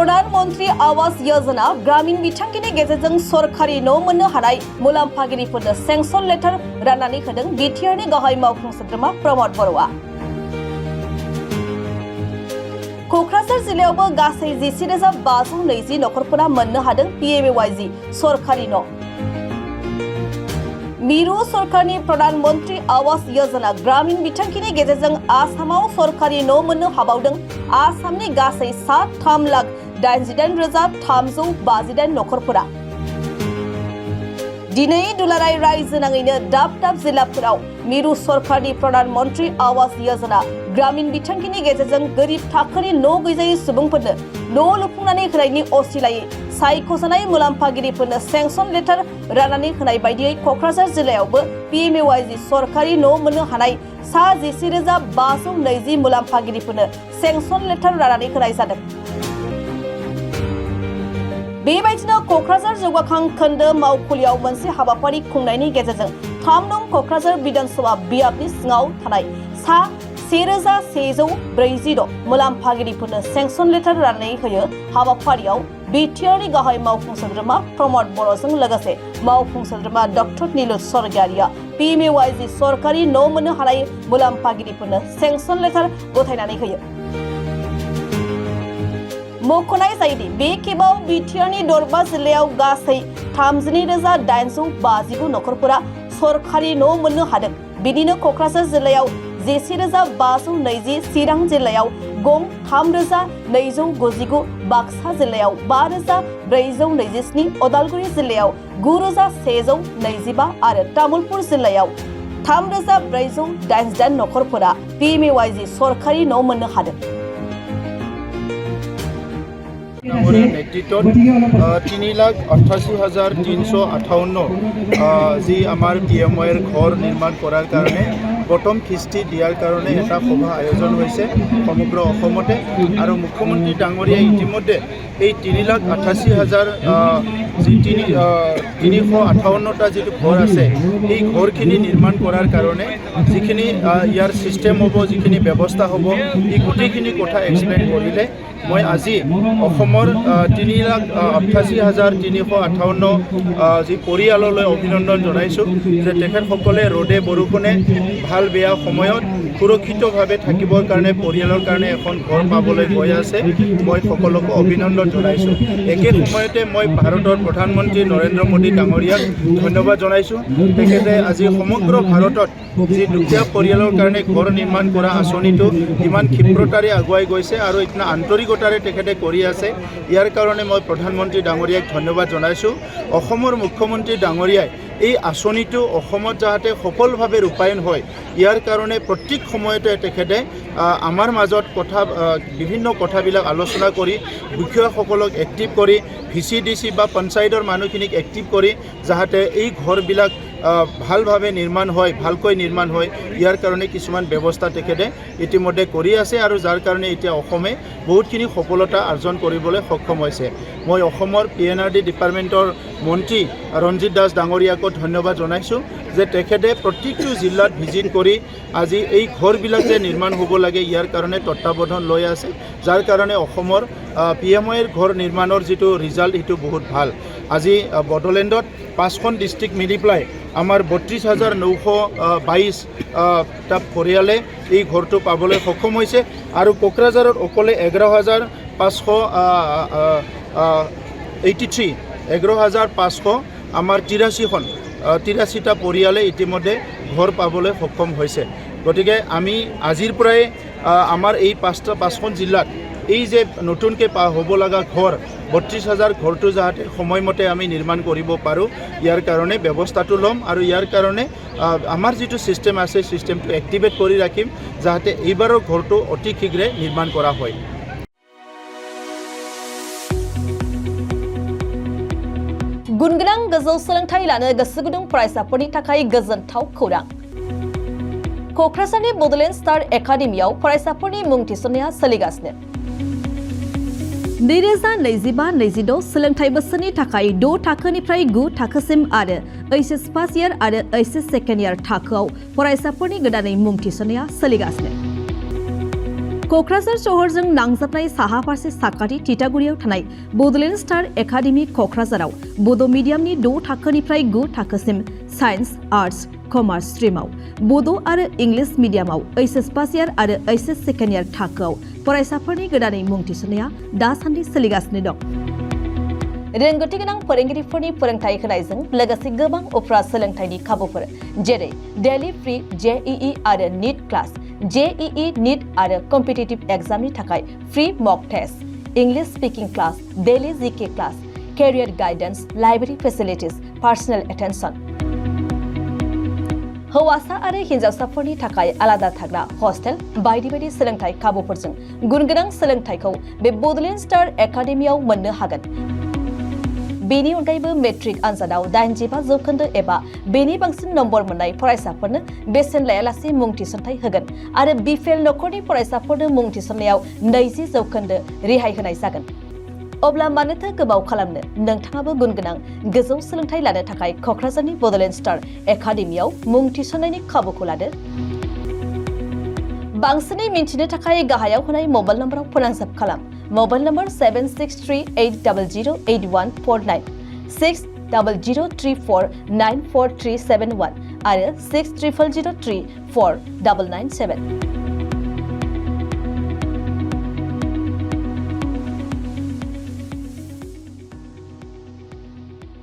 प्रधानमंत्री आवास योजना ग्रामीण बिथांखिनि गेजेरजों सरखारि न' मोननो हानाय मुलाम्फागिरिफोरनो सेंसन लेटार राननानै होदों बिटिआरनि गाहाय मावफुं सोद्रोमा प्रमद बर'आ। क'क्राझार जिल्लायावबो गासै 11,520 नखरफोरा मोननो हादों पीएमएवाईजी सरखारि न'। मिरु सरकारनि प्रधानमंत्री आवास योजना ग्रामीण बिथांखिनि गेजेरजों आसामाव सरखारि न' मोननो हाबावदों आसामनि गासै 3,88,358 नखरफोरा। दिनै दुलाराय रायजो नाङैनो दाब दाब जिल्लाफोराव मिरु सरकारनि प्रधानमंत्री आवास योजना ग्रामीण बिथांखिनि गेजेरजों गोरिब थाखोनि न' गैजायै सुबुंफोरनो न' लुफुंनानै होनायनि असिलायै सायख'जानाय मुलाम्फागिरिफोरनो सेंसन लेटार राननानै होनाय बायदियै क'क्राझार जिल्लायावबो पीएमएवाईजी सरखारि न' मोननो हानाय 11,520 मुलाम्फागिरिफोरनो सेंसन लेटार राननानै होनाय जादों। बेबायदिनो क'क्राझार जौगाखां खोन्दो मावखुलियाव मोनसे हाबाफारि खुंनायनि गेजेरजों 3 नं क'क्राझार विधानसभा बियाबनि सिङाव थानाय 1,146 मुलाम्फागिरिफोरनो सेंसन लेटार राननानै होयो। हाबाफारियाव बिटिआरनि गाहाय मावफुं सोद्रोमा प्रमद बर'जों लोगोसे मावफुं सोद्रोमा डक्टर नीलुत सरगियारिया पीएमएवाईजी सरखारि न' मोननो हानाय मुलाम्फागिरिफोरनो सेंसन लेटार गथायनानै होयो। मख'नाय जायोदि बे खेबाव बिटिआरनि दरबा जिल्लायाव गासै 32,859 नखरफोरा सरखारि न' मोननो हादों। बिदिनो क'क्राझार जिल्लायाव 11,520, चिरां जिल्लायाव गं 3,299, बाक्सा जिल्लायाव 5,427, उदालगुरि जिल्लायाव 9,125 आरो तामुलपुर जिल्लायाव 3,488 नखरफोरा पीएमएवाईजी सरखारि न' मोननो हादों। नेतृत्वत 3,88,358 जी आमार पीएमएर घर निर्माण करार कारणे प्रथम किस्ती दियार कारणे एटा सभा आयोजन होइसे समग्र अসমते आरो मुख्यमंत्री डांगरिया इतिमध्ये এই 3,88,000 जी 358টা যেটো ঘৰ আছে এই ঘৰখিনি নিৰ্মাণ কৰাৰ কাৰণে যিখিনি ইয়াৰ সিস্টেম হ'ব যিখিনি ব্যৱস্থা হ'ব এই গোটেইখিনি কথা এক্সপ্লেইন কৰিলে মই আজি অসমৰ 3,88,358 যি পৰিয়াললৈ অভিনন্দন জনাইছোঁ যে তেখেতসকলে ৰ'দে বৰষুণে ভাল বেয়া সময়ত সুৰক্ষিতভাৱে থাকিবৰ কাৰণে পৰিয়ালৰ কাৰণে এখন ঘৰ পাবলৈ গৈ আছে। মই সকলোকে অভিনন্দন জনাইছোঁ। একে সময়তে মই ভাৰতৰ প্ৰধানমন্ত্ৰী নৰেন্দ্ৰ মোদী ডাঙৰীয়াক ধন্যবাদ জনাইছোঁ। তেখেতে আজি সমগ্ৰ ভাৰতত যি দুখীয়া পৰিয়ালৰ কাৰণে ঘৰ নিৰ্মাণ কৰা আঁচনিটো ইমান ক্ষিপ্ৰতাৰে আগুৱাই গৈছে আৰু ইমান আন্তৰিকতাৰে তেখেতে কৰি আছে। ইয়াৰ কাৰণে মই প্ৰধানমন্ত্ৰী ডাঙৰীয়াক ধন্যবাদ জনাইছোঁ। অসমৰ মুখ্যমন্ত্ৰী ডাঙৰীয়াই এই আঁচনিটো অসমত যাতে সফলভাৱে ৰূপায়ণ হয় ইয়াৰ কাৰণে প্ৰত্যেক সময়তে তেখেতে আমাৰ মাজত বিভিন্ন কথাবিলাক আলোচনা কৰি দুখীয়াসকলক এক্টিভ কৰি ভিচিডিচি বা পঞ্চায়তৰ মানুহখিনিক এক্টিভ কৰি যাতে এই ঘৰবিলাক ভালভাৱে নিৰ্মাণ হয় ভালকৈ নিৰ্মাণ হয় ইয়াৰ কাৰণে কিছুমান ব্যৱস্থা তেখেতে ইতিমধ্যে কৰি আছে আৰু যাৰ কাৰণে এতিয়া অসমে বহুতখিনি সফলতা অৰ্জন কৰিবলৈ সক্ষম হৈছে। মই অসমৰ পিএনআৰডি ডিপাৰ্টমেণ্টৰ মন্ত্ৰী ৰঞ্জিত দাস ডাঙৰীয়াকো ধন্যবাদ জনাইছোঁ যে তেখেতে প্ৰত্যেকটো জিলাত ভিজিট কৰি আজি এই ঘৰবিলাক যে নিৰ্মাণ হ'ব লাগে ইয়াৰ কাৰণে তত্ত্বাৱধান লৈ আছে যাৰ কাৰণে অসমৰ পিএমএৰ ঘৰ নিৰ্মাণৰ যিটো ৰিজাল্ট সেইটো বহুত ভাল। আজি বড়োলেণ্ডত 5খন ডিষ্ট্ৰিক্ট মিলি পেলাই আমাৰ 32,922টা পৰিয়ালে এই ঘৰটো পাবলৈ সক্ষম হৈছে আৰু কোকৰাঝাৰত অকলে 11,583 আমাৰ 83টা পৰিয়ালে ইতিমধ্যে ঘৰ পাবলৈ সক্ষম হৈছে। গতিকে আমি আজিৰ পৰাই আমাৰ এই 5খন জিলাত এই যে নতুনকৈ হ'ব লগা ঘৰ 32,000 ঘৰটো যাতে সময়মতে আমি নিৰ্মাণ কৰিব পাৰোঁ ইয়াৰ কাৰণে ব্যৱস্থাটো ল'ম আৰু ইয়াৰ কাৰণে আমাৰ যিটো ছিষ্টেম আছে ছিষ্টেমটো এক্টিভেট কৰি ৰাখিম যাতে এইবাৰৰ ঘৰটো অতি শীঘ্ৰে নিৰ্মাণ কৰা হয়। गुनगोनां गोजौ सोलोंथाइ लानो गोसो गुदुं फरायसाफोरनि थाखाय गोजोनथाव खौरां। क'क्राझारनि बड'लेण्ड स्टार एकाडेमियाव फरायसाफोरनि मुं थिसननाया सोलिगासिनो। 2025-26 सोलोंथाइ बोसोरनि थाखाय 6 थाखोनिफ्राय 9 थाखोसिम आरो एचएस फार्स्ट इयार आरो एचएस सेकेन्ड इयार थाखोआव फरायसाफोरनि गोदानै मुं थिसननाया सोलिगासिनो। क'क्राझार सहरजों नांजाबनाय साहा फारसे साखाथि तितागुरियाव थानाय बड'लेण्ड स्टार एकाडेमि क'क्राझाराव बड' मिडियामनि 6 थाखोनिफ्राय 9 थाखोसिम साइन्स, आर्ट्स, कमार्स स्ट्रिमाव, बड' आरो इंलिश मिडियामाव एचएस फार्स्ट इयार आरो एचएस सेकेन्ड इयार थाखोआव फरायसाफोरनि गोदानै मुं थिसननाया दासान्दि सोलिगासिनो दं। रोंगौथि गोनां फोरोंगिरिफोरनि फोरोंथाय होनायजों लोगोसे गोबां उफ्रा सोलोंथायनि खाबुफोर जेरै डेली फ्री जेईई आरो नीट क्लास, जेईई नीट आरो कम्पिटिटिभ एग्जामनि थाखाय free mock test, English speaking class, daily GK class, career guidance, library facilities, personal attention. हौवासा आरो हिन्जावसाफोरनि थाखाय आलादा थाग्रा हस्टेल बायदि बायदि सोलोंथाय खाबुफोरजों गुनगोनां सोलोंथायखौ बे बड'लेण्ड स्टार एकाडेमियाव मोननो हागोन। बेनि अनगायैबो मेट्रिक आनजादाव 85% एबा बेनि बांसिन नम्बर मोननाय फरायसाफोरनो बेसेन लायालासे मुं थिसनथाय होगोन आरो बिपिएल नखरनि फरायसाफोरनो मुं थिसननायाव 20% रेहाय होनाय जागोन। अब्ला मानोथो गोबाव खालामनो, नोंथाङाबो गुनगोनां गोजौ सोलोंथाय लानो थाखाय क'क्राझारनि बड'लेण्ड स्टार एकाडेमियाव मुं थिसननायनि खाबुखौ लादो। बांसिनै मिन्थिनो थाखाय गाहायाव होनाय मबाइल नम्बराव फोनांजाब खालाम। मोबाइल नम्बर 7638008149, 6003494371 आरो 6000034997।